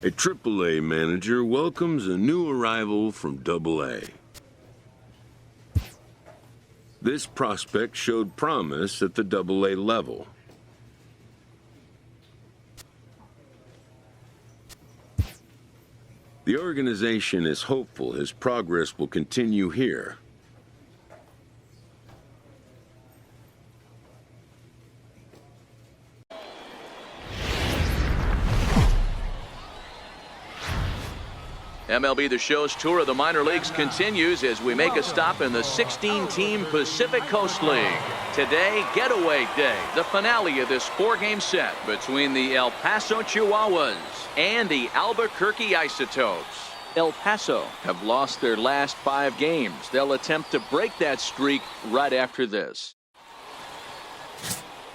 A AAA manager welcomes a new arrival from AA. This prospect showed promise at the AA level. The organization is hopeful his progress will continue here. MLB The Show's tour of the minor leagues continues as we make a stop in the 16-team Pacific Coast League. Today, Getaway Day, the finale of this four-game set between the El Paso Chihuahuas and the Albuquerque Isotopes. El Paso have lost their last 5 games. They'll attempt to break that streak right after this.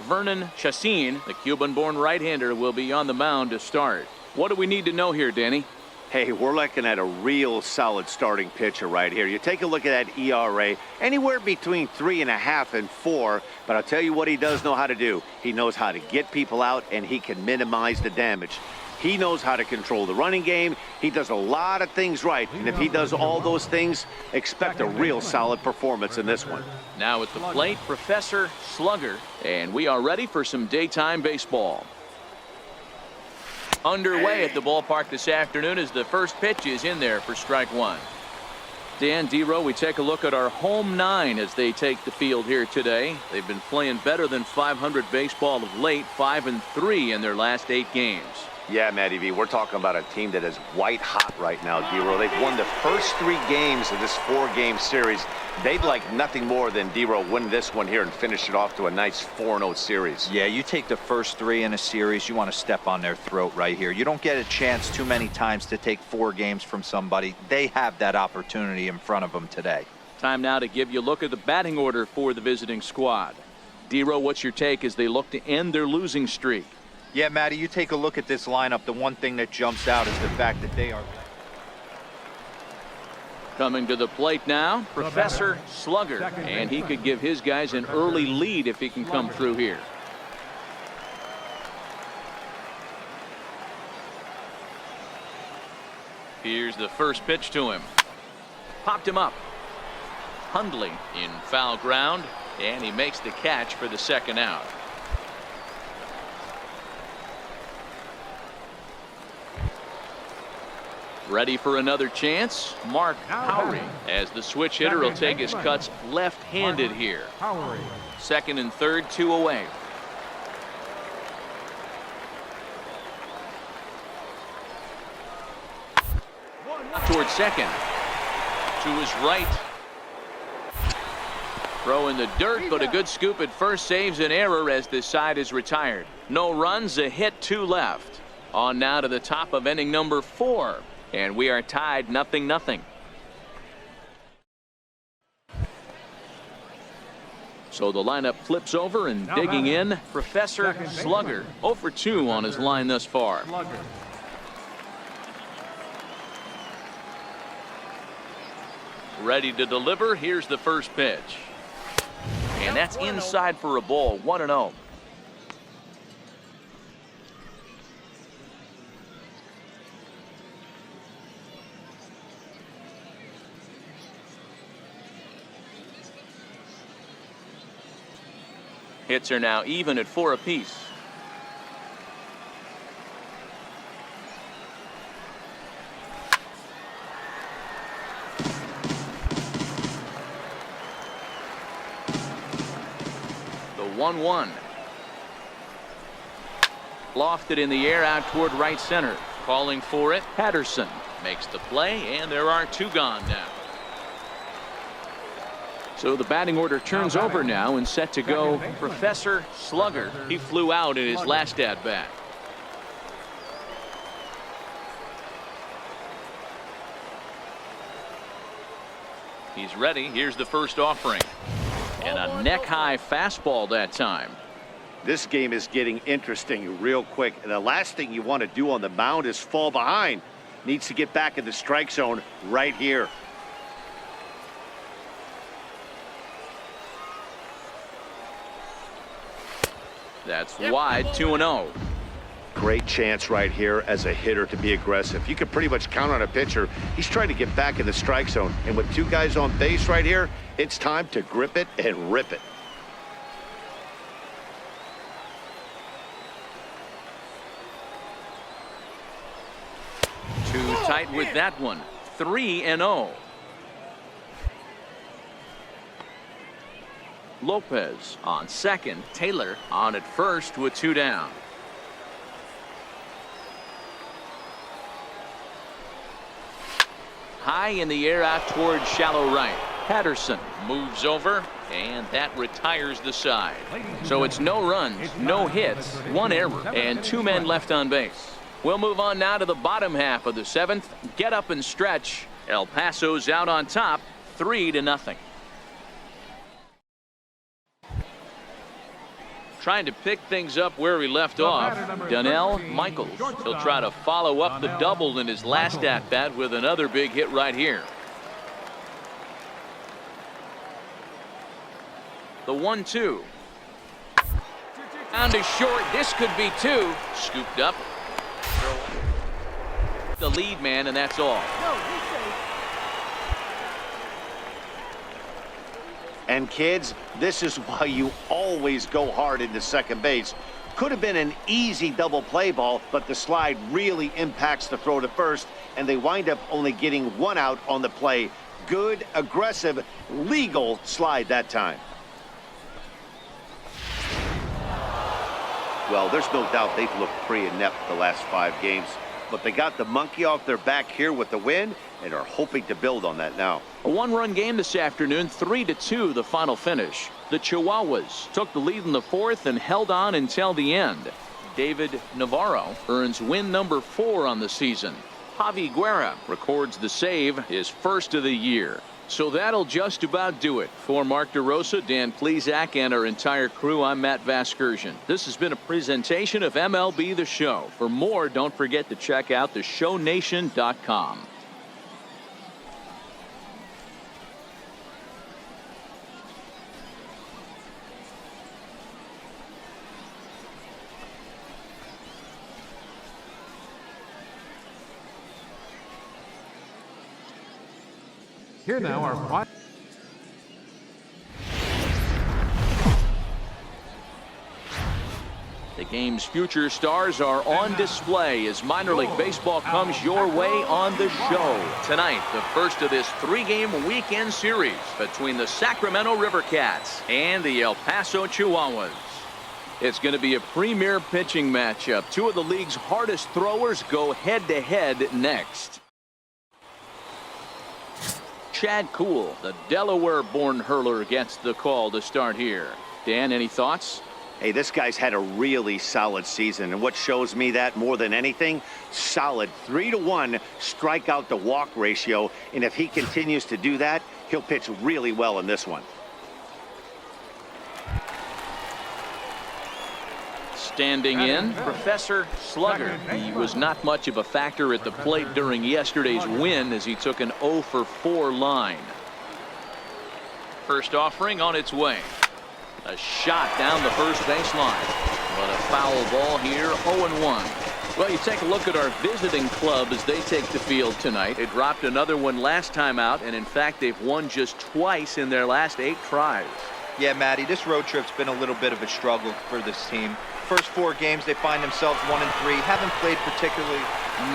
Vernon Chacin, the Cuban-born right-hander, will be on the mound to start. What do we need to know here, Danny? Hey, we're looking at a real solid starting pitcher right here. You take a look at that ERA, anywhere between 3.5 and 4. But I'll tell you what he does know how to do. He knows how to get people out, and he can minimize the damage. He knows how to control the running game. He does a lot of things right. And if he does all those things, expect a real solid performance in this one. Now at the plate, Professor Slugger. And we are ready for some daytime baseball. Underway at the ballpark this afternoon as the first pitch is in there for strike one. Dan Dero, we take a look at our home 9 as they take the field here today. They've been playing better than 500 baseball of late, 5-3 in their last 8 games. Yeah, Matty V, we're talking about a team that is white hot right now, Dero. They've won the first 3 games of this 4-game series. They'd like nothing more than Dero win this one here and finish it off to a nice 4-0 series. Yeah, you take the first 3 in a series, you want to step on their throat right here. You don't get a chance too many times to take 4 games from somebody. They have that opportunity in front of them today. Time now to give you a look at the batting order for the visiting squad. Dero, what's your take as they look to end their losing streak? Yeah, Matty, you take a look at this lineup. The one thing that jumps out is the fact that they are... Coming to the plate now, Professor Slugger, and he could give his guys an early lead if he can come through here. Here's the first pitch to him. Popped him up. Hundley in foul ground, and he makes the catch for the second out. Ready for another chance, Mark Howry, as the switch hitter will take his cuts left-handed here. Second and third, 2 away. Towards second. To his right. Throw in the dirt, but a good scoop at first saves an error as this side is retired. No runs, a hit, 2 left. On now to the top of inning number 4. And we are tied 0-0. So the lineup flips over and digging in, Professor Slugger. 0 for 2 on his line thus far. Ready to deliver. Here's the first pitch. And that's inside for a ball, 1-0. Hits are now even at 4 apiece. The 1-1. Lofted in the air out toward right center. Calling for it, Patterson makes the play, and there are 2 gone now. So the batting order turns over now and set to go Professor Slugger. He flew out in his last at-bat. He's ready. Here's the first offering. And a neck-high fastball that time. This game is getting interesting real quick. And the last thing you want to do on the mound is fall behind. Needs to get back in the strike zone right here. That's wide, 2-0. great chance right here as a hitter to be aggressive. You can pretty much count on a pitcher. He's trying to get back in the strike zone. And with two guys on base right here, it's time to grip it and rip it. Too tight with that one. 3-0. Lopez on second. Taylor on at first with 2 down. High in the air out towards shallow right. Patterson moves over, and that retires the side. So it's no runs, no hits, 1 error, and 2 men left on base. We'll move on now to the bottom half of the 7th. Get up and stretch. El Paso's out on top, 3-0. Trying to pick things up where we left off. Donnell Michaels. He'll try to follow up the double in his last at-bat with another big hit right here. The 1-2. Down to short. This could be 2. Scooped up. The lead man, and that's all. And kids, this is why you always go hard into second base. Could have been an easy double play ball, but the slide really impacts the throw to first, and they wind up only getting 1 out on the play. Good, aggressive, legal slide that time. Well, there's no doubt they've looked pretty inept the last 5 games, but they got the monkey off their back here with the win and are hoping to build on that now. A 1-run game this afternoon, 3-2 the final finish. The Chihuahuas took the lead in the 4th and held on until the end. David Navarro earns win number 4 on the season. Javi Guerra records the save, his first of the year. So that'll just about do it. For Mark DeRosa, Dan Plesac, and our entire crew, I'm Matt Vasgersian. This has been a presentation of MLB The Show. For more, don't forget to check out theshownation.com. Here now are 5. The game's future stars are on display as minor league baseball comes your way on the show. Tonight, the first of this 3-game weekend series between the Sacramento River Cats and the El Paso Chihuahuas. It's going to be a premier pitching matchup. 2 of the league's hardest throwers go head-to-head next. Chad Kuhl, the Delaware-born hurler, gets the call to start here. Dan, any thoughts? Hey, this guy's had a really solid season, and what shows me that more than anything, solid 3-to-1 strikeout to walk ratio, and if he continues to do that, he'll pitch really well in this one. Standing in, Professor Slugger. He was not much of a factor at the plate during yesterday's win as he took an 0-for-4 line. First offering on its way. A shot down the first baseline. But a foul ball here, 0-1. Well, you take a look at our visiting club as they take the field tonight. They dropped another one last time out, and in fact, they've won just twice in their last 8 tries. Yeah, Matty, this road trip's been a little bit of a struggle for this team. First 4 games, they find themselves 1-3. Haven't played particularly.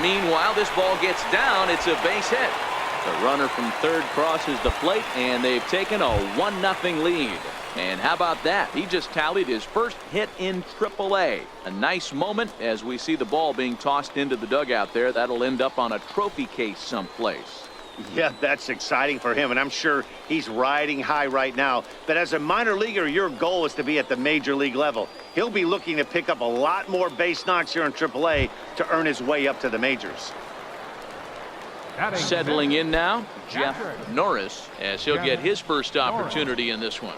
Meanwhile, this ball gets down. It's a base hit. The runner from third crosses the plate, and they've taken a 1-0 lead. And how about that? He just tallied his first hit in AAA. A nice moment as we see the ball being tossed into the dugout there. That'll end up on a trophy case someplace. Yeah, that's exciting for him, and I'm sure he's riding high right now. But as a minor leaguer, your goal is to be at the major league level. He'll be looking to pick up a lot more base knocks here in AAA to earn his way up to the majors. Settling in now, Jeff Norris, as he'll get his first opportunity in this one.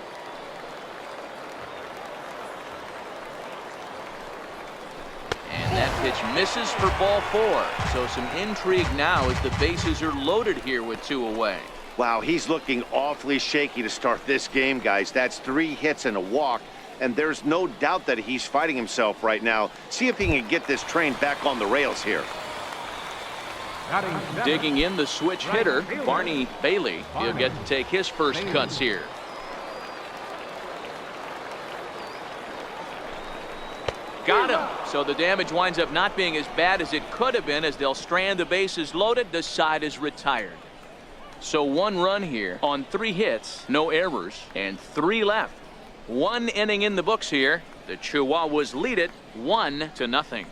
And that pitch misses for ball 4. So some intrigue now as the bases are loaded here with 2 away. Wow, he's looking awfully shaky to start this game, guys. That's 3 hits and a walk. and there's no doubt that he's fighting himself right now. See if he can get this train back on the rails here. Digging in the switch hitter, Barney Bailey. He'll get to take his first cuts here. Got him. So the damage winds up not being as bad as it could have been, as they'll strand the bases loaded. The side is retired. So 1 run here on 3 hits, no errors, and 3 left. 1 inning in the books here. The Chihuahuas lead it 1-0.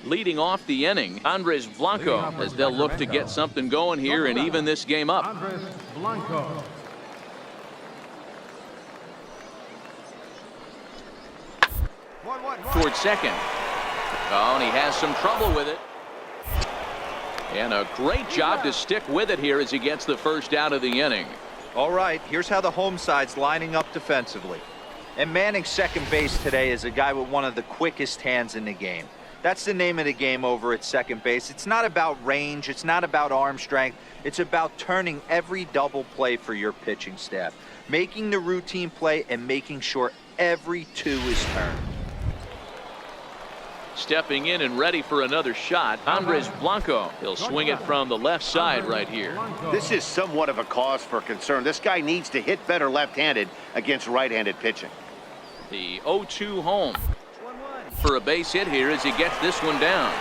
Leading off the inning, Andres Blanco, as they'll look to get something going here and even this game up. Andres Blanco. Towards second. Oh, and he has some trouble with it. And a great job to stick with it here as he gets the first out of the inning. All right, here's how the home side's lining up defensively. And manning second base today is a guy with one of the quickest hands in the game. That's the name of the game over at second base. It's not about range. It's not about arm strength. It's about turning every double play for your pitching staff, making the routine play and making sure every 2 is turned. Stepping in and ready for another shot, Andres Blanco. He'll swing it from the left side right here. This is somewhat of a cause for concern. This guy needs to hit better left-handed against right-handed pitching. The 0-2 home for a base hit here as he gets this one down.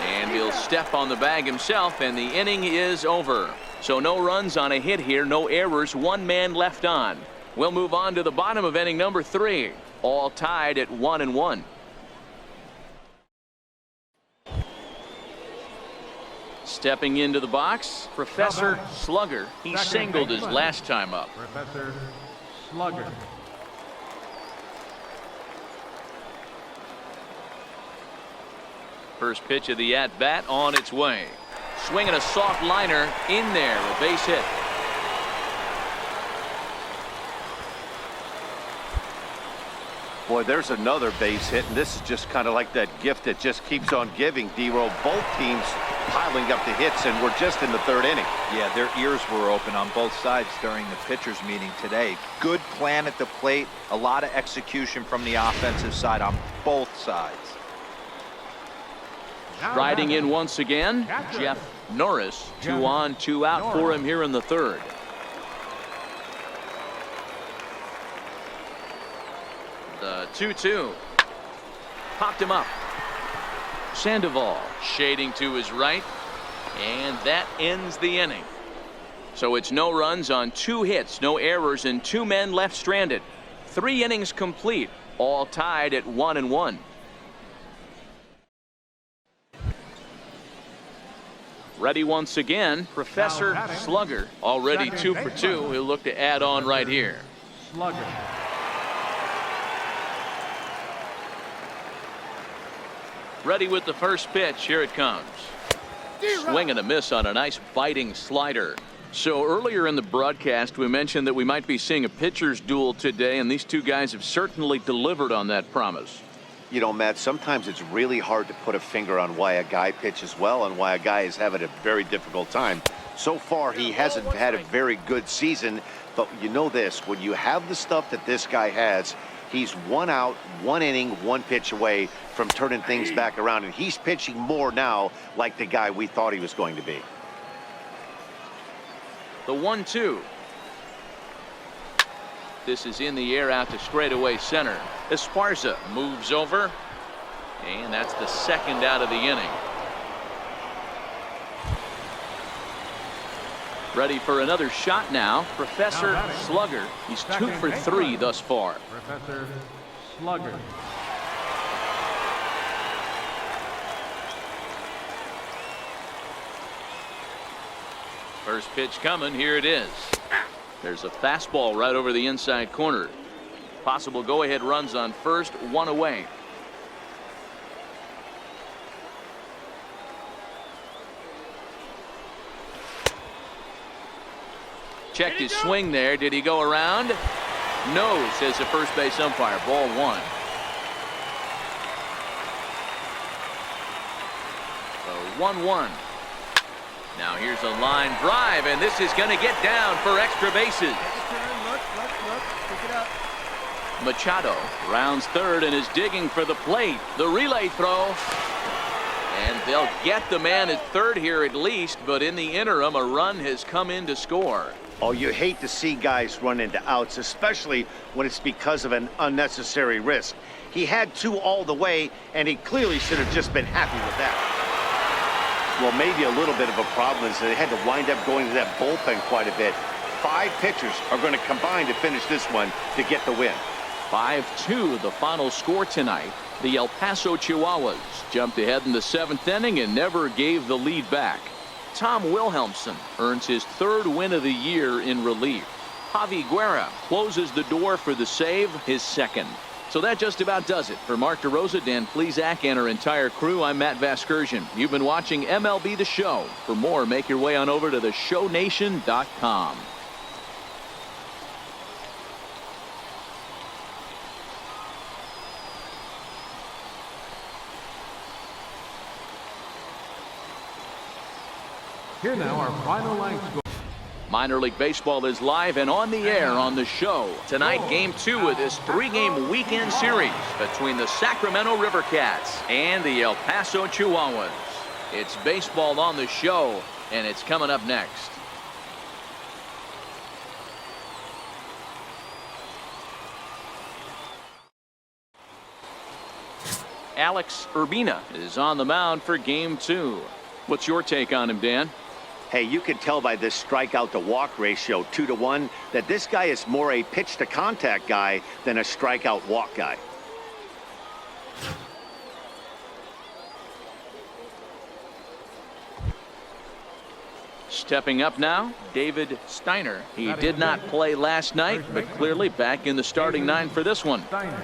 And he'll step on the bag himself, and the inning is over. So no runs on a hit here, no errors, 1 man left on. We'll move on to the bottom of inning number 3. All tied at 1-1. Stepping into the box, Professor Slugger. He singled his last time up. Professor Slugger. First pitch of the at-bat on its way. Swinging a soft liner in there, a base hit. Boy, there's another base hit, and this is just kind of like that gift that just keeps on giving, D-Roll. Both teams piling up the hits, and we're just in the 3rd inning. Yeah, their ears were open on both sides during the pitchers meeting today. Good plan at the plate, a lot of execution from the offensive side on both sides. Riding in once again, Jeff Norris. 2 on, 2 out for him here in the 3rd. The 2-2. Popped him up. Sandoval shading to his right. And that ends the inning. So it's no runs on 2 hits, no errors, and 2 men left stranded. 3 innings complete, all tied at 1-1. Ready once again, Professor Slugger. Already 2 for 2. He'll look to add on right here. Slugger. Ready with the first pitch. Here it comes. Swing and a miss on a nice biting slider. So earlier in the broadcast, we mentioned that we might be seeing a pitcher's duel today, and these 2 guys have certainly delivered on that promise. You know, Matt, sometimes it's really hard to put a finger on why a guy pitches well and why a guy is having a very difficult time. So far, he hasn't had a very good season, but you know this, when you have the stuff that this guy has, he's 1 out, 1 inning, 1 pitch away from turning things back around, and he's pitching more now like the guy we thought he was going to be. The 1-2. This is in the air out to straightaway center. Esparza moves over, and that's the 2nd out of the inning. Ready for another shot now, Professor Slugger. He's 2 for 3 thus far. Professor Slugger. First pitch coming. Here it is. There's a fastball right over the inside corner. Possible go-ahead runs on first, 1 away. Checked his swing there. Did he go around? No, says the first base umpire. Ball 1. So 1-1. Now here's a line drive, and this is going to get down for extra bases. Machado rounds third and is digging for the plate. The relay throw. And they'll get the man at third here at least, but in the interim, a run has come in to score. Oh, you hate to see guys run into outs, especially when it's because of an unnecessary risk. He had 2 all the way, and he clearly should have just been happy with that. Well, maybe a little bit of a problem is that they had to wind up going to that bullpen quite a bit. 5 pitchers are going to combine to finish this one to get the win. 5-2 the final score tonight. The El Paso Chihuahuas jumped ahead in the 7th inning and never gave the lead back. Tom Wilhelmsen earns his 3rd win of the year in relief. Javi Guerra closes the door for the save, his 2nd. So that just about does it. For Mark DeRosa, Dan Plesac, and our entire crew, I'm Matt Vasgersian. You've been watching MLB The Show. For more, make your way on over to theshownation.com. Here now, our final line score. Minor League Baseball is live and on the air on the show. Tonight, Game 2 of this 3-game weekend series between the Sacramento River Cats and the El Paso Chihuahuas. It's baseball on the show, and it's coming up next. Alex Urbina is on the mound for Game 2. What's your take on him, Dan? Hey, you can tell by this strikeout to walk ratio 2-to-1 that this guy is more a pitch to contact guy than a strikeout walk guy. Stepping up now, David Steiner. He did not play last night, but clearly back in the starting 9 for this one. Steiner.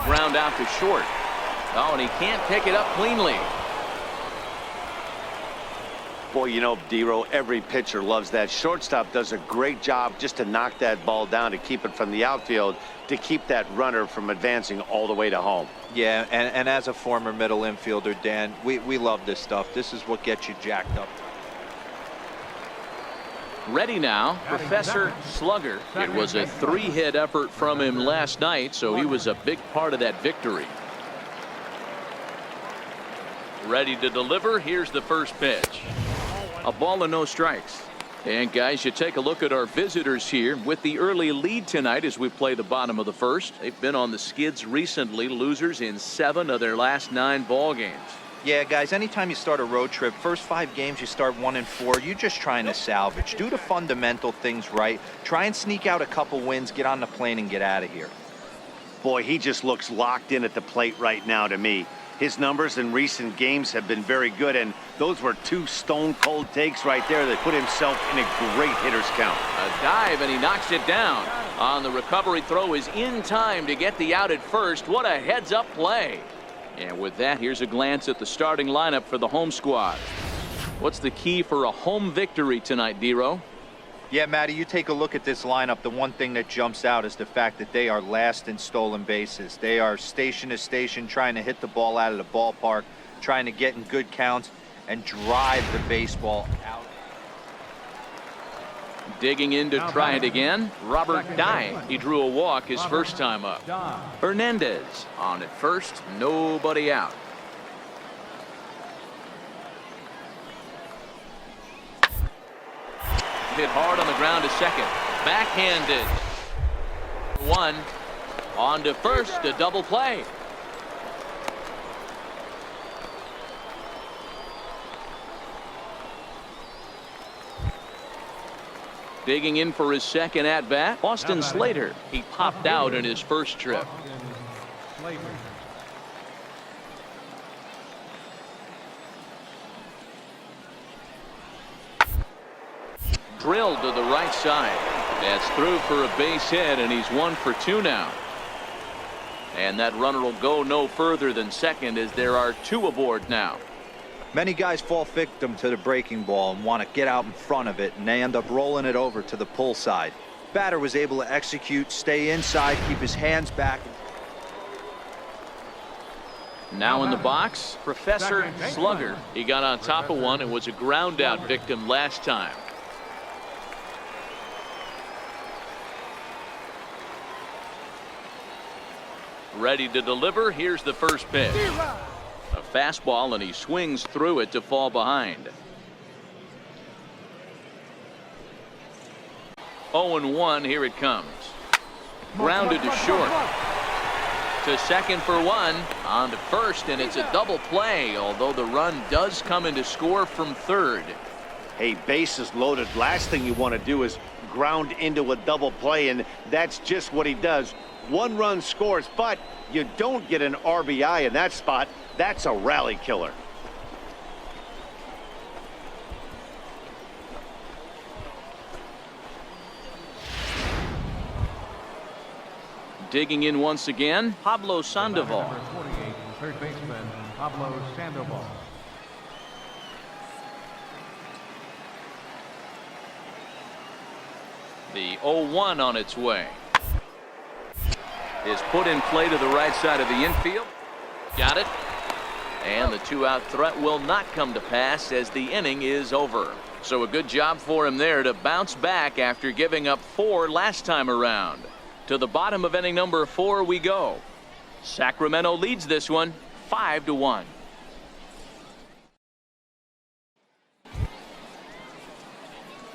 Ground out to short. Oh, and he can't pick it up cleanly. Boy, you know, Dero, every pitcher loves that. Shortstop does a great job just to knock that ball down, to keep it from the outfield, to keep that runner from advancing all the way to home. Yeah, and as a former middle infielder, Dan, we love this stuff. This is what gets you jacked up. Ready now, Professor Slugger. It was a 3-hit effort from him last night, so he was a big part of that victory. Ready to deliver. Here's the first pitch. A ball and no strikes. And guys, you take a look at our visitors here with the early lead tonight as we play the bottom of the first. They've been on the skids recently, losers in 7 of their last 9 ball games. Yeah, guys, anytime you start a road trip, first 5 games you start 1-4, you're just trying to salvage. Do the fundamental things right. Try and sneak out a couple wins, get on the plane and get out of here. Boy, he just looks locked in at the plate right now to me. His numbers in recent games have been very good, and those were 2 stone-cold takes right there that put himself in a great hitter's count. A dive, and he knocks it down. On the recovery throw is in time to get the out at first. What a heads-up play. And with that, here's a glance at the starting lineup for the home squad. What's the key for a home victory tonight, Dero? Yeah, Matty, you take a look at this lineup. The one thing that jumps out is the fact that they are last in stolen bases. They are station to station trying to hit the ball out of the ballpark, trying to get in good counts and drive the baseball out. Digging in to try it again, Robert Dye. He drew a walk his first time up. Hernandez on at first, nobody out. Hit hard on the ground to second. Backhanded. 1 on to first, a double play. Digging in for his second at-bat, Austin Slater. He popped out in his first trip. Drilled to the right side. That's through for a base hit, and he's 1 for 2 now. And that runner will go no further than second as there are 2 aboard now. Many guys fall victim to the breaking ball and want to get out in front of it, and they end up rolling it over to the pull side. Batter was able to execute, stay inside, keep his hands back. Now in the box, Professor Slugger. He got on top of one and was a ground out victim last time. Ready to deliver. Here's the first pitch. A fastball, and he swings through it to fall behind. 0-1. Here it comes. Grounded to short. To second for one. On to first, and it's a double play, although the run does come into score from third. Hey, bases loaded. Last thing you want to do is ground into a double play, and that's just what he does. One run scores, but you don't get an RBI in that spot. That's a rally killer. Digging in once again, Pablo Sandoval. Number 48, third baseman Pablo Sandoval. The 0-1 on its way. Is put in play to the right side of the infield. Got it. And the two-out threat will not come to pass as the inning is over. So a good job for him there to bounce back after giving up 4 last time around. To the bottom of inning number 4 we go. Sacramento leads this one 5-1.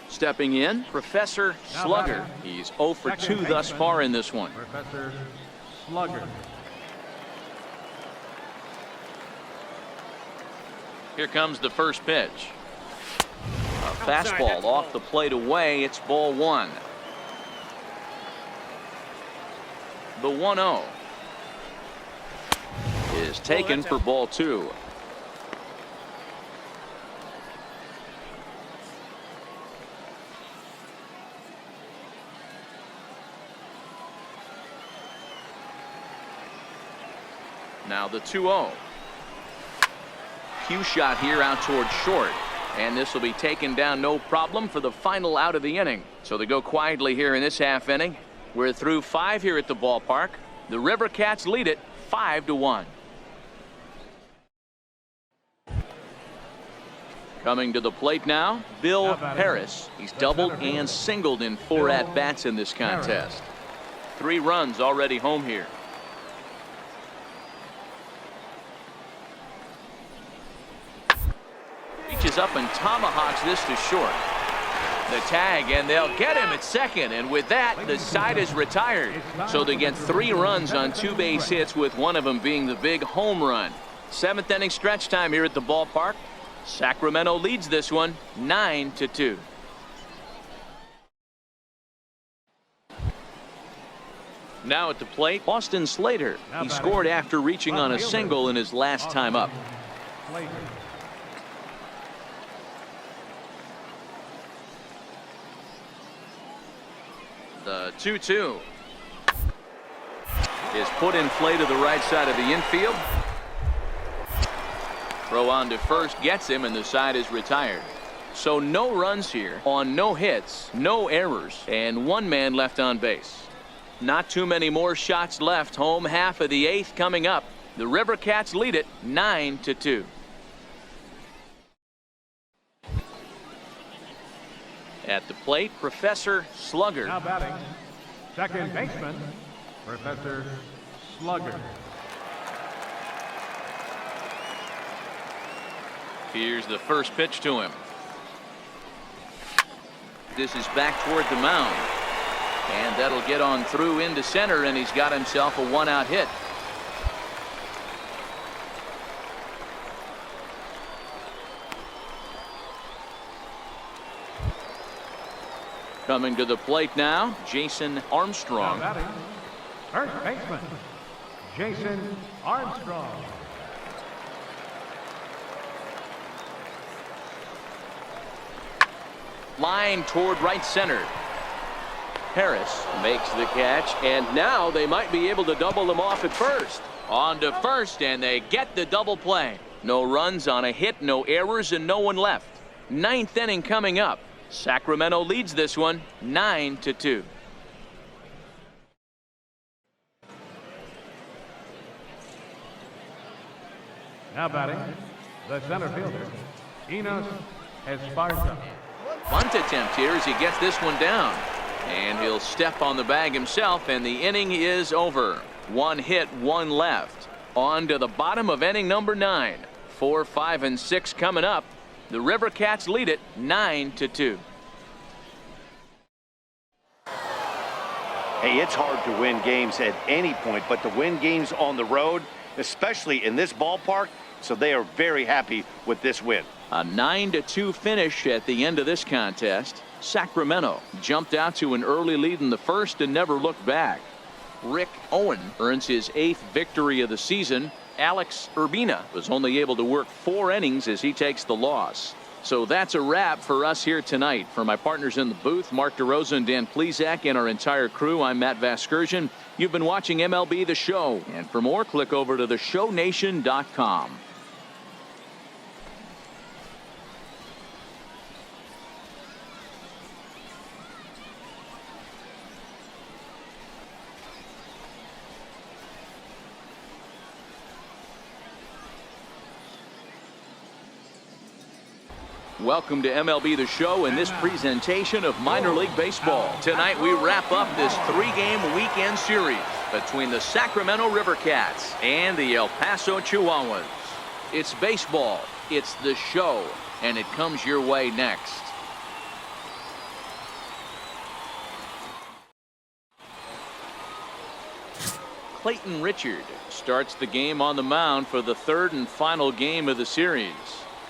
Stepping in, Professor Slugger. He's 0 for 2 thus far in this one. Professor Slugger. Here comes the first pitch. A fastball off the plate away. It's ball 1. The 1-0 is taken for ball 2. Now the 2-0. Cue shot here out towards short. And this will be taken down no problem for the final out of the inning. So they go quietly here in this half inning. We're through 5 here at the ballpark. The River Cats lead it 5-1. Coming to the plate now, Bill Harris. He's doubled and singled in 4 at-bats in this contest. 3 runs already home here. Reaches up and tomahawks this to short. The tag, and they'll get him at second, and with that the side is retired. So they get 3 runs on 2 base hits, with one of them being the big home run. 7th inning stretch time here at the ballpark. Sacramento leads this one 9-2. Now at the plate, Austin Slater. He scored after reaching on a single in his last time up. The 2-2 is put in play to the right side of the infield. Throw on to first gets him, and the side is retired. So no runs here on no hits, no errors, and 1 man left on base. Not too many more shots left. Home half of the 8th coming up. The River Cats lead it 9-2. At the plate, Professor Slugger. Now batting, second baseman, Professor Slugger. Here's the first pitch to him. This is back toward the mound. And that'll get on through into center, and he's got himself a 1-out hit. Coming to the plate now, Jason Armstrong. Now batting, first baseman, Jason Armstrong. Line toward right center. Harris makes the catch, and now they might be able to double them off at first. On to first, and they get the double play. No runs on a hit, no errors, and no one left. 9th inning coming up. Sacramento leads this one 9-2. Now batting, the center fielder, Enos Esparza. Bunt attempt here as he gets this one down. And he'll step on the bag himself, and the inning is over. 1 hit, 1 left. On to the bottom of inning number 9. 4, 5, and 6 coming up. The River Cats lead it 9-2. Hey, it's hard to win games at any point, but to win games on the road, especially in this ballpark, so they are very happy with this win. A 9-2 finish at the end of this contest. Sacramento jumped out to an early lead in the first and never looked back. Rick Owen earns his 8th victory of the season. Alex Urbina was only able to work 4 innings as he takes the loss. So that's a wrap for us here tonight. For my partners in the booth, Mark DeRosa and Dan Plesac, and our entire crew, I'm Matt Vasgersian. You've been watching MLB The Show. And for more, click over to theshownation.com. Welcome to MLB The Show and this presentation of minor league baseball. Tonight we wrap up this 3-game weekend series between the Sacramento River Cats and the El Paso Chihuahuas. It's baseball, it's the show, and it comes your way next. Clayton Richard starts the game on the mound for the 3rd and final game of the series.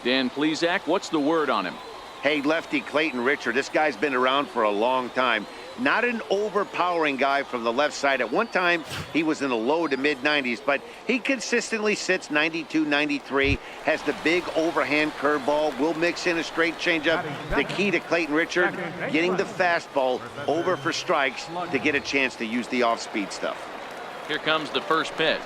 Dan Plesac, what's the word on him? Hey, lefty Clayton Richard, this guy's been around for a long time. Not an overpowering guy from the left side. At one time, he was in the low to mid-90s, but he consistently sits 92, 93, has the big overhand curveball, will mix in a straight changeup. The key to Clayton Richard, getting the fastball over for strikes to get a chance to use the off-speed stuff. Here comes the first pitch.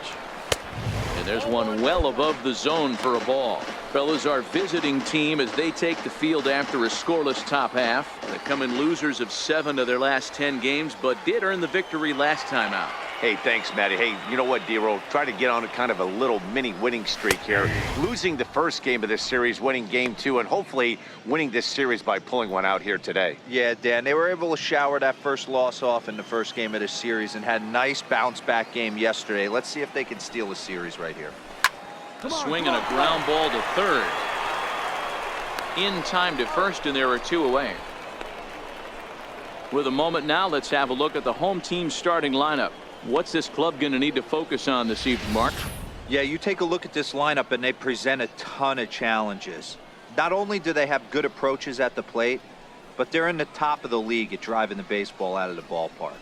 And there's one well above the zone for a ball. Fellas, our visiting team as they take the field after a scoreless top half. They come in losers of 7 of their last 10 games, but did earn the victory last time out. Hey, thanks, Matty. Hey, you know what, Dero? Try to get on a kind of a little mini winning streak here. Losing the first game of this series, winning game 2, and hopefully winning this series by pulling one out here today. Yeah, Dan, they were able to shower that first loss off in the first game of this series and had a nice bounce-back game yesterday. Let's see if they can steal a series right here. A swing and a ground ball to third. In time to first, and there are 2 away. With a moment now, let's have a look at the home team starting lineup. What's this club going to need to focus on this evening, Mark? Yeah, you take a look at this lineup and they present a ton of challenges. Not only do they have good approaches at the plate, but they're in the top of the league at driving the baseball out of the ballpark.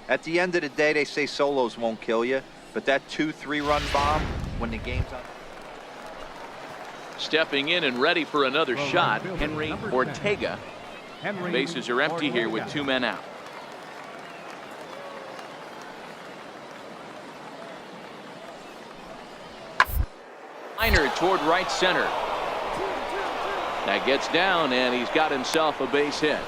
At the end of the day, they say solos won't kill you, but that 2-3 run bomb when the game's on. Stepping in and ready for another shot, Henry Ortega. Bases are empty here with 2 men out. Liner toward right center. That gets down, and he's got himself a base hit.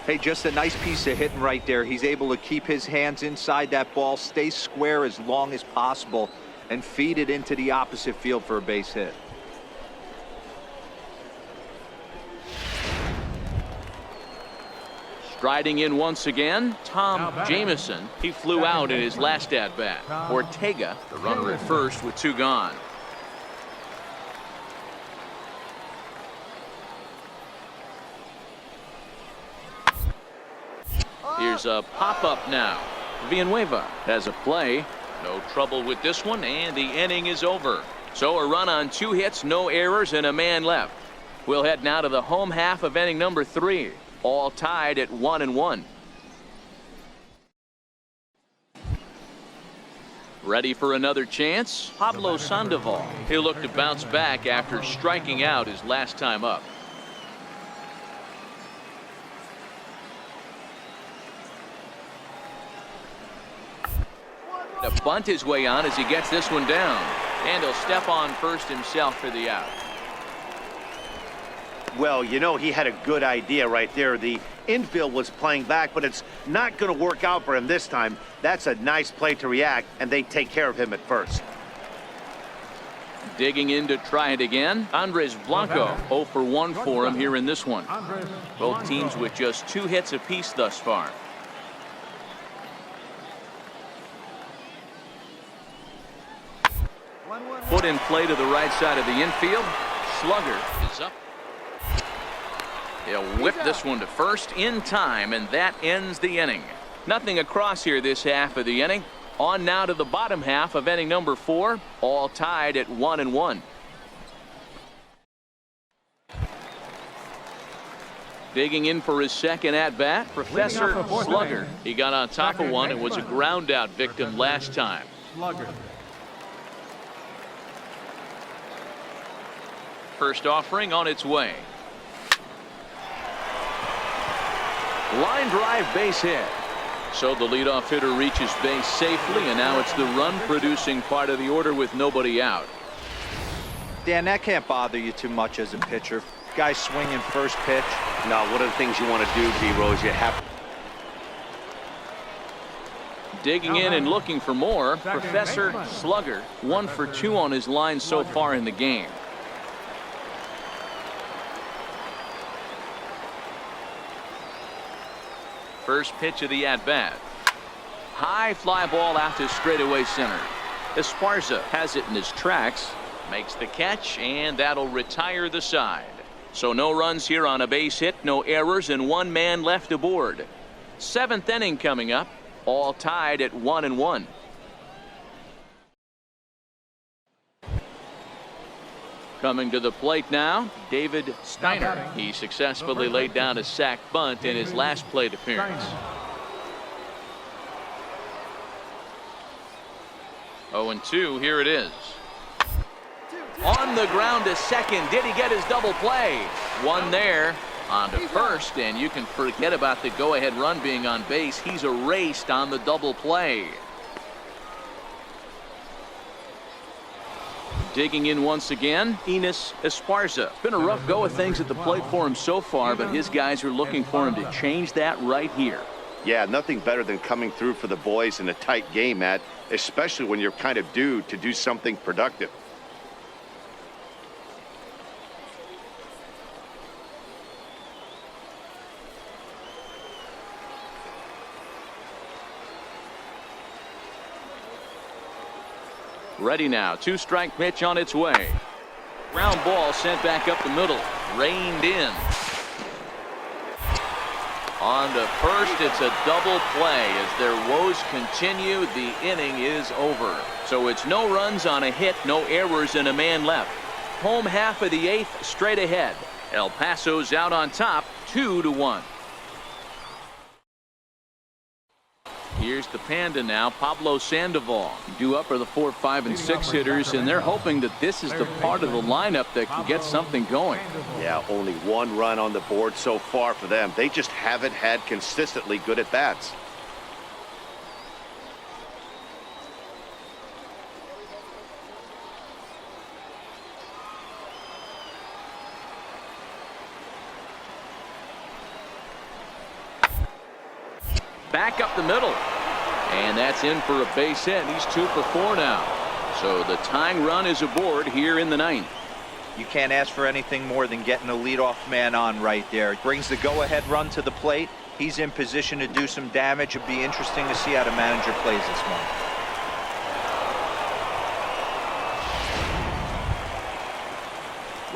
Hey, just a nice piece of hitting right there. He's able to keep his hands inside that ball, stay square as long as possible, and feed it into the opposite field for a base hit. Striding in once again, Tom Jameson. He flew out in his last at-bat. Ortega, the runner at first with 2 gone. Here's a pop-up now. Villanueva has a play. No trouble with this one, and the inning is over. So a run on 2 hits, no errors, and a man left. We'll head now to the home half of inning number 3. All tied at 1-1. Ready for another chance? Pablo Sandoval. He'll look to bounce back after striking out his last time up. To bunt his way on as he gets this one down. And he'll step on first himself for the out. Well, you know, he had a good idea right there. The infield was playing back, but it's not going to work out for him this time. That's a nice play to react, and they take care of him at first. Digging in to try it again, Andres Blanco. 0 for 1 for him here in this one. Both teams with just 2 hits apiece thus far. Put in play to the right side of the infield. Slugger is up. He'll whip this one to first in time, and that ends the inning. Nothing across here this half of the inning. On now to the bottom half of inning number 4, all tied at 1-1. Digging in for his second at-bat, Professor Slugger. He got on top of one and was a ground-out victim last time. Slugger. First offering on its way. Line drive, base hit. So the leadoff hitter reaches base safely, and now it's the run-producing part of the order with nobody out. Dan, that can't bother you too much as a pitcher. Guy swinging first pitch. No, one of the things you want to do, D-Rose, you have... Digging in and looking for more, Professor Slugger. 1 for 2 on his line so far in the game. First pitch of the at-bat. High fly ball out to straightaway center. Esparza has it in his tracks. Makes the catch, and that'll retire the side. So no runs here on a base hit, no errors, and 1 man left aboard. 7th inning coming up, all tied at 1-1. Coming to the plate now, David Steiner. He successfully laid down a sac bunt in his last plate appearance. 0-2, here it is. On the ground to second. Did he get his double play? One there. On to first, and you can forget about the go-ahead run being on base. He's erased on the double play. Digging in once again, Enos Esparza. Been a rough go of things at the plate for him so far, but his guys are looking for him to change that right here. Yeah, nothing better than coming through for the boys in a tight game, Matt, especially when you're kind of due to do something productive. Ready now. 2-strike pitch on its way. Ground ball sent back up the middle. Reined in. On to first. It's a double play. As their woes continue, the inning is over. So it's no runs on a hit, no errors, and a man left. Home half of the 8th straight ahead. El Paso's out on top, 2-1. Here's the Panda now, Pablo Sandoval. Due up are the 4, 5, and 6 hitters, and they're hoping that this is the part of the lineup that can get something going. Yeah, only 1 run on the board so far for them. They just haven't had consistently good at-bats. Back up the middle. And that's in for a base hit. He's 2 for 4 now. So the tying run is aboard here in the 9th. You can't ask for anything more than getting the leadoff man on right there. Brings the go-ahead run to the plate. He's in position to do some damage. It'd be interesting to see how the manager plays this one.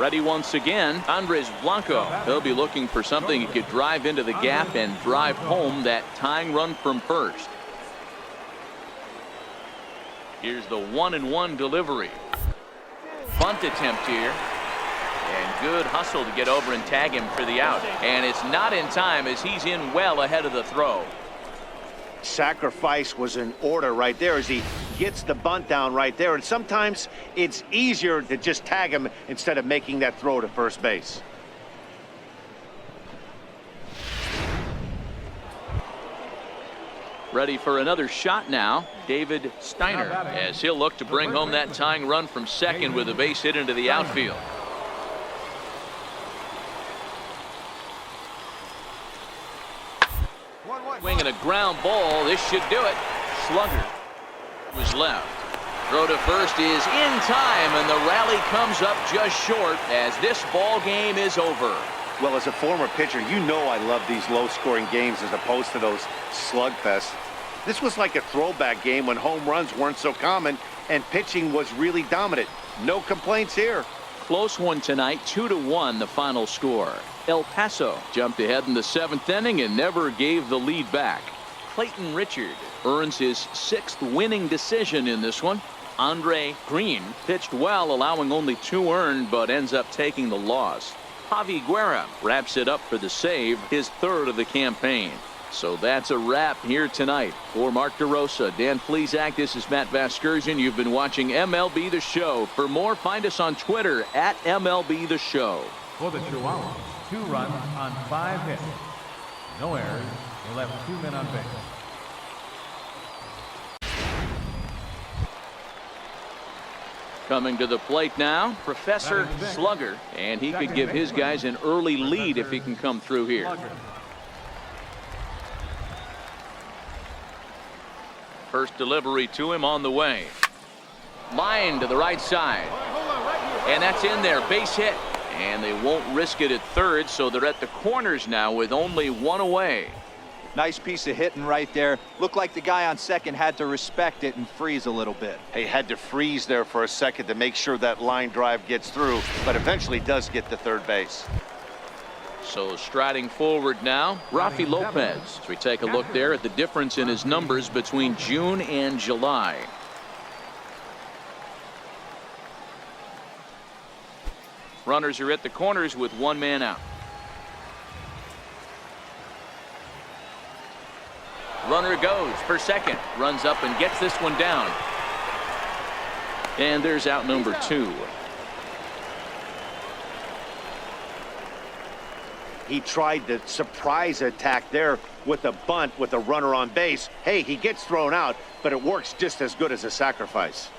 Ready once again, Andres Blanco. He'll be looking for something he could drive into the gap and drive home that tying run from first. Here's the 1-1 delivery. Bunt attempt here. And good hustle to get over and tag him for the out. And it's not in time as he's in well ahead of the throw. Sacrifice was in order right there as he gets the bunt down right there. And sometimes it's easier to just tag him instead of making that throw to first base. Ready for another shot now, David Steiner, as he'll look to bring home that tying run from second with a base hit into the outfield. Swing and a ground ball. This should do it. Slugger was left. Throw to first is in time, and the rally comes up just short as this ball game is over. Well, as a former pitcher, you know I love these low-scoring games as opposed to those slugfests. This was like a throwback game when home runs weren't so common and pitching was really dominant. No complaints here. Close one tonight, 2-1 the final score. El Paso jumped ahead in the 7th inning and never gave the lead back. Clayton Richard earns his 6th winning decision in this one. Andre Green pitched well, allowing only 2 earned, but ends up taking the loss. Javi Guerra wraps it up for the save, his 3rd of the campaign. So that's a wrap here tonight. For Mark DeRosa, Dan Plesac, this is Matt Vasgersian. You've been watching MLB The Show. For more, find us on Twitter at MLB The Show. For the Chihuahuas, 2 runs on 5 hits. No errors. They left 2 men on base. Coming to the plate now, Professor Slugger, and he could give his guys an early lead if he can come through here. First delivery to him on the way. Line to the right side. And that's in there, base hit. And they won't risk it at 3rd, so they're at the corners now with only 1 away. Nice piece of hitting right there. Looked like the guy on 2nd had to respect it and freeze a little bit. He had to freeze there for a second to make sure that line drive gets through, but eventually does get to 3rd base. So striding forward now, Rafi Lopez. As we take a look there at the difference in his numbers between June and July. Runners are at the corners with 1 man out. Runner goes for 2nd, runs up and gets this one down. And there's out number 2. He tried the surprise attack there with a bunt with a runner on base. Hey, he gets thrown out, but it works just as good as a sacrifice.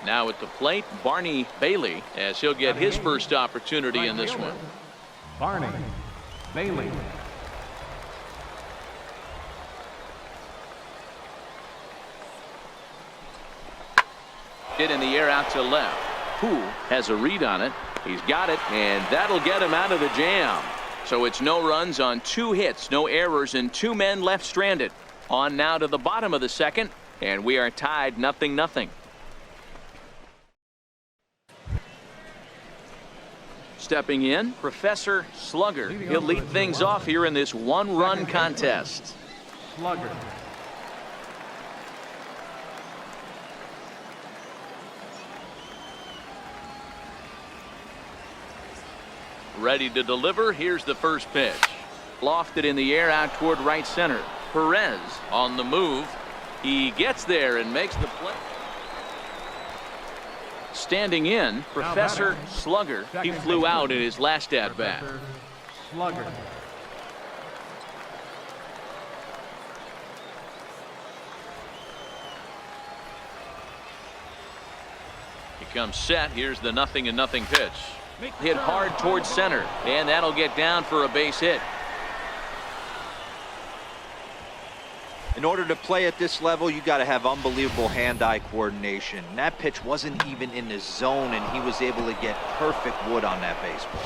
Now at the plate, Barney Bailey, as he'll get his first opportunity in this one. Barney Bailey. Hit in the air out to left. Who has a read on it? He's got it, and that'll get him out of the jam. So it's no runs on 2 hits, no errors, and 2 men left stranded. On now to the bottom of the 2nd, and we are tied 0-0. Stepping in, Professor Slugger. He'll lead things off here in this 1-run contest. Slugger. Ready to deliver. Here's the first pitch. Lofted in the air out toward right center. Perez on the move. He gets there and makes the play. Standing in, Professor Slugger. He flew out in his last at-bat. Slugger. He comes set. Here's the 0-0 pitch. Hit hard towards center, and that'll get down for a base hit. In order to play at this level, you got to have unbelievable hand-eye coordination. And that pitch wasn't even in the zone, and he was able to get perfect wood on that baseball.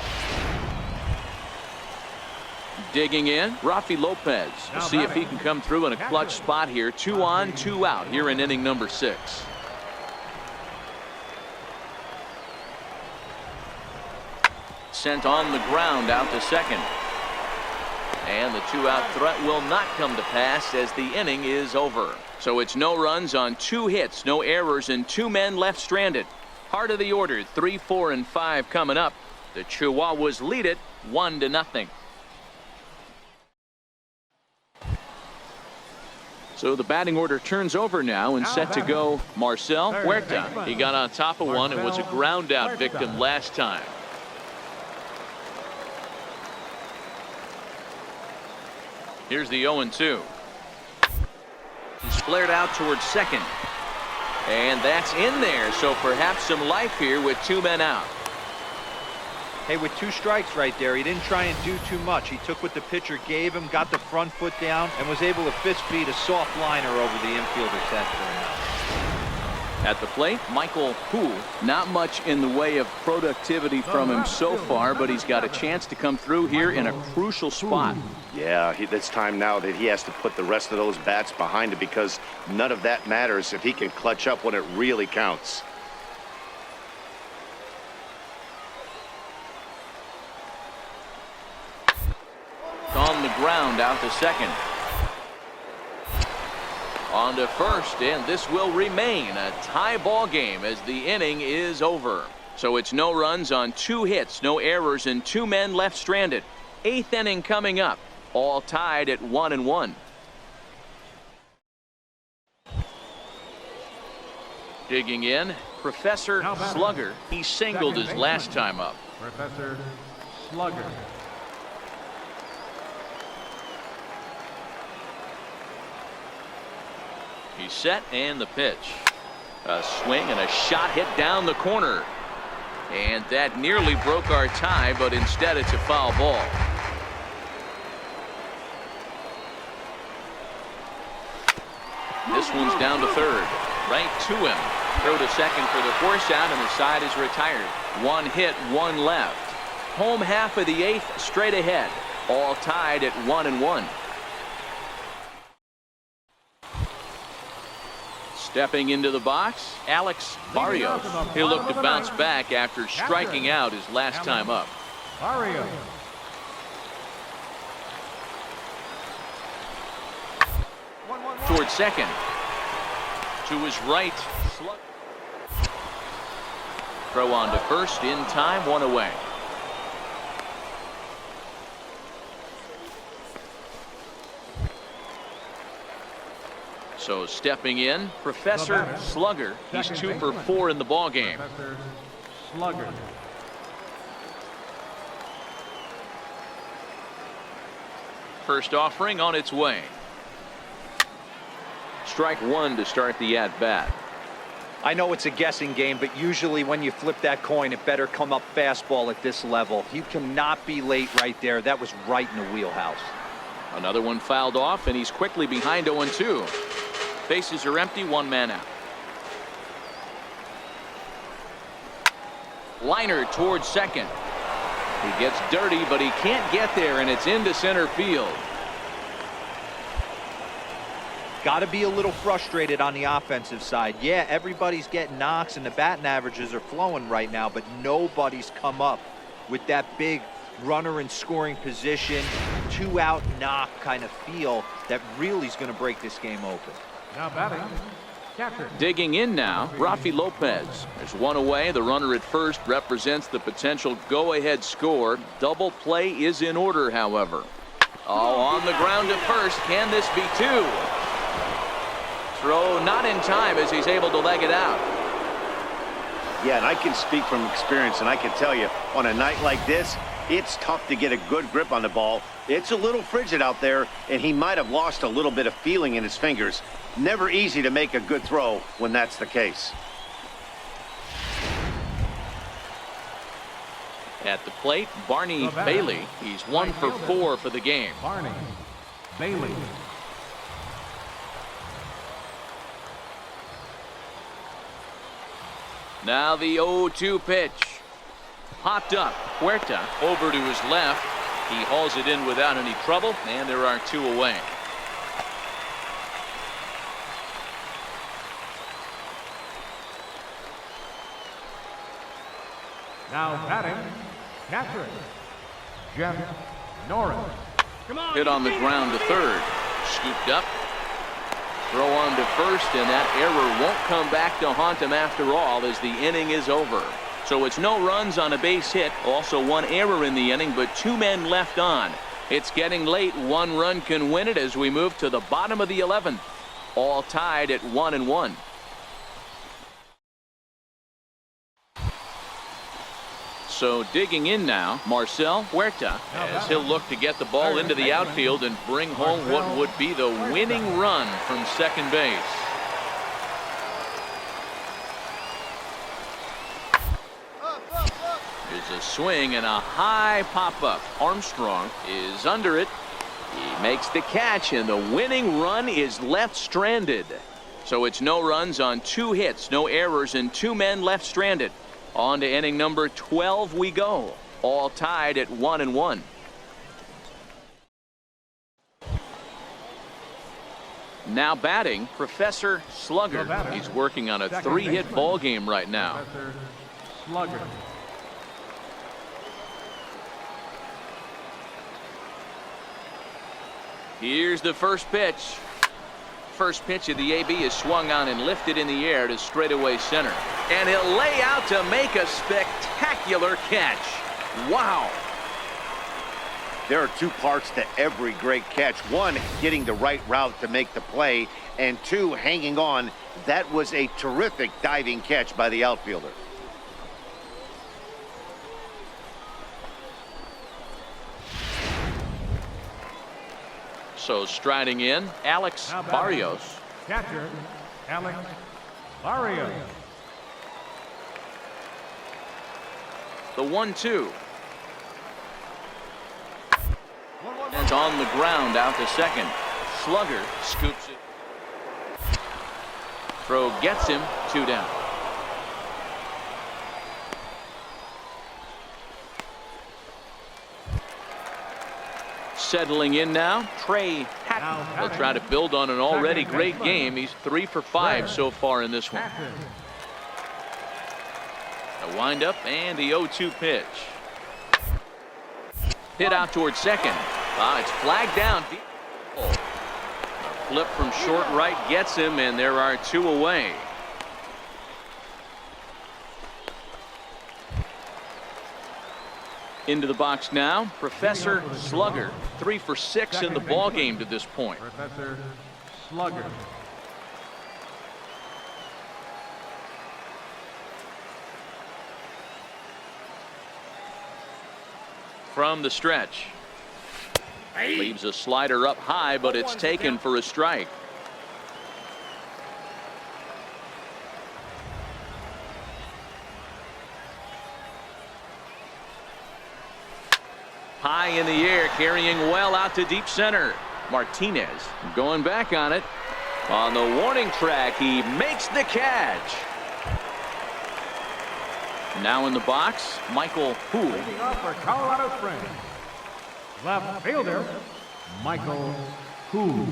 Digging in, Rafi Lopez. We'll see if he can come through in a clutch spot here. 2 on, 2 out here in inning number 6. Sent on the ground out to 2nd. And the 2-out threat will not come to pass as the inning is over. So it's no runs on 2 hits, no errors, and 2 men left stranded. Heart of the order, 3, 4, and 5 coming up. The Chihuahuas lead it 1-0. So the batting order turns over now and set to go Marcel Huerta. He got on top of one and was a ground out victim last time. Here's the 0-2. He's flared out towards 2nd. And that's in there, so perhaps some life here with 2 men out. Hey, with 2 strikes right there, he didn't try and do too much. He took what the pitcher gave him, got the front foot down, and was able to fist feed a soft liner over the infielder's head for him. At the plate, Michael Poole. Not much in the way of productivity from him so far, but he's got a chance to come through here in a crucial spot. Yeah, it's time now that he has to put the rest of those bats behind him, because none of that matters if he can clutch up when it really counts. On the ground, out to second. On to first, and this will remain a tie ball game as the inning is over. So it's no runs on 2 hits, no errors, and 2 men left stranded. 8th inning coming up, all tied at 1-1. Digging in, Professor Slugger. He singled his last time up. Professor Slugger. He's set, and the pitch. A swing and a shot hit down the corner. And that nearly broke our tie, but instead it's a foul ball. This one's down to third. Right to him. Throw to second for the force out, and the side is retired. 1 hit, 1 left. Home half of the 8th straight ahead. All tied at 1-1. Stepping into the box, Alex Barrios. He'll look to bounce back after striking out his last time up. Barrios. Towards second. To his right. Throw on to first in time, 1 away. So stepping in, Professor Slugger. He's 2 for 4 in the ball game. Professor Slugger. First offering on its way. Strike 1 to start the at-bat. I know it's a guessing game, but usually when you flip that coin, it better come up fastball at this level. You cannot be late right there. That was right in the wheelhouse. Another one fouled off, and he's quickly behind 0-2. Bases are empty, 1 man out. Liner towards second. He gets dirty, but he can't get there, and it's into center field. Got to be a little frustrated on the offensive side. Yeah, everybody's getting knocks, and the batting averages are flowing right now, but nobody's come up with that big runner in scoring position, 2-out knock kind of feel that really is going to break this game open. Now batting, catcher. Digging in now, Rafi Lopez. There's 1 away. The runner at first represents the potential go-ahead score. Double play is in order, however. Oh, on the ground to first. Can this be 2? Throw not in time as he's able to leg it out. Yeah, and I can speak from experience, and I can tell you, on a night like this, it's tough to get a good grip on the ball. It's a little frigid out there, and he might have lost a little bit of feeling in his fingers. Never easy to make a good throw when that's the case. At the plate, Barney Bailey. He's 1 for 4 for the game. Barney Bailey. Now the 0-2 pitch. Popped up. Huerta over to his left. He hauls it in without any trouble, and there are 2 away. Now batting, catcher. Jeff Norris. Hit on the ground to third. Scooped up. Throw on to first, and that error won't come back to haunt him after all as the inning is over. So it's no runs on a base hit. Also 1 error in the inning, but 2 men left on. It's getting late. 1 run can win it as we move to the bottom of the 11th. All tied at 1-1. So digging in now, Marcel Huerta, as he'll look to get the ball into the outfield and bring home what would be the winning run from second base. There's a swing and a high pop-up. Armstrong is under it. He makes the catch, and the winning run is left stranded. So it's no runs on 2 hits, no errors, and 2 men left stranded. On to inning number 12 we go. All tied at 1-1. Now batting, Professor Slugger. He's working on a 3-hit ball game right now. Professor Slugger. Here's the first pitch. First pitch of the AB is swung on and lifted in the air to straightaway center. And he'll lay out to make a spectacular catch. Wow. There are 2 parts to every great catch. 1, getting the right route to make the play, and 2, hanging on. That was a terrific diving catch by the outfielder. So striding in, Alex Barrios. Catcher, Alex Barrios. The 1-2. It's on the ground out to second. Slugger scoops it. Throw gets him, 2 down. Settling in now, Trey Hatton. He'll try to build on an already great game. He's 3 for 5 so far in this one. A windup and the 0-2 pitch. Hit out towards second. It's flagged down. A flip from short right gets him, and there are 2 away. Into the box now, Professor Slugger. 3 for 6 in the ball game to this point. Professor Slugger. From the stretch. Leaves a slider up high, but it's taken for a strike. High in the air, carrying well out to deep center. Martinez going back on it. On the warning track, he makes the catch. Now in the box, Michael Hu. Leading off for Colorado Springs, left fielder Michael Hu.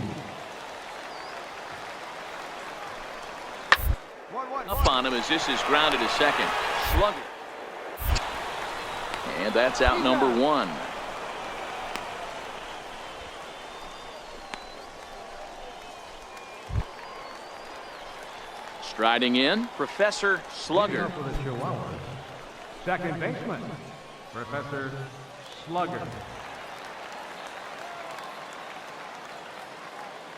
Up on him as this is grounded to second. Slugger. And that's out number 1. Striding in, Professor Slugger. For the Chihuahua, second baseman, Professor Slugger.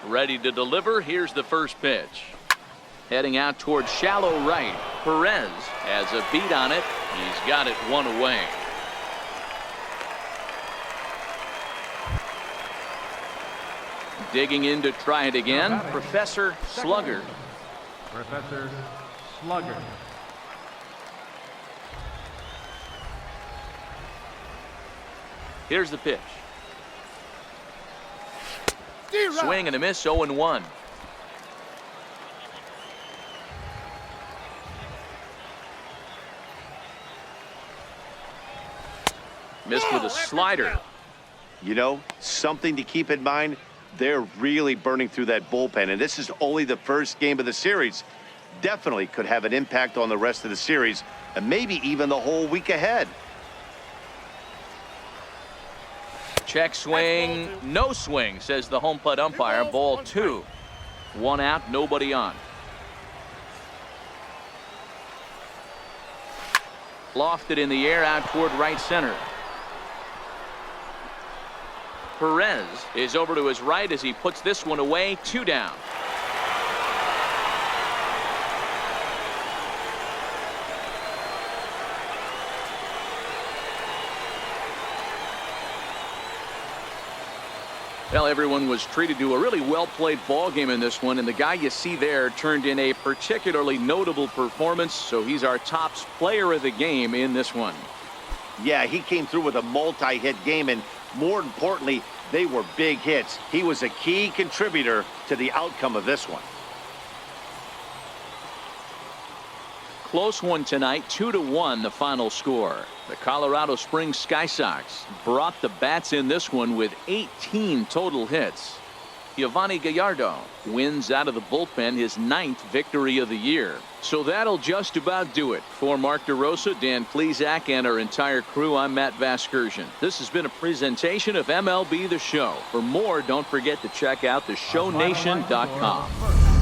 Ready to deliver. Here's the first pitch. Heading out towards shallow right. Perez has a beat on it. He's got it 1 away. Digging in to try it again, Professor Slugger. Professor Slugger. Here's the pitch. Swing and a miss, 0-1. Missed with a slider. You know, something to keep in mind, they're really burning through that bullpen, and this is only the first game of the series. Definitely could have an impact on the rest of the series, and maybe even the whole week ahead. Check swing, no swing, says the home plate umpire. Ball 2. 1 out, nobody on. Lofted in the air out toward right center. Perez is over to his right as he puts this one away. 2 down. Well, everyone was treated to a really well-played ball game in this one, and the guy you see there turned in a particularly notable performance, so he's our top player of the game in this one. Yeah, he came through with a multi-hit game, and more importantly, they were big hits. He was a key contributor to the outcome of this one. Close one tonight, 2-1 the final score. The Colorado Springs Sky Sox brought the bats in this one with 18 total hits. Giovanni Gallardo wins out of the bullpen his 9th victory of the year. So that'll just about do it. For Mark DeRosa, Dan Plesac, and our entire crew, I'm Matt Vasgersian. This has been a presentation of MLB The Show. For more, don't forget to check out theshownation.com.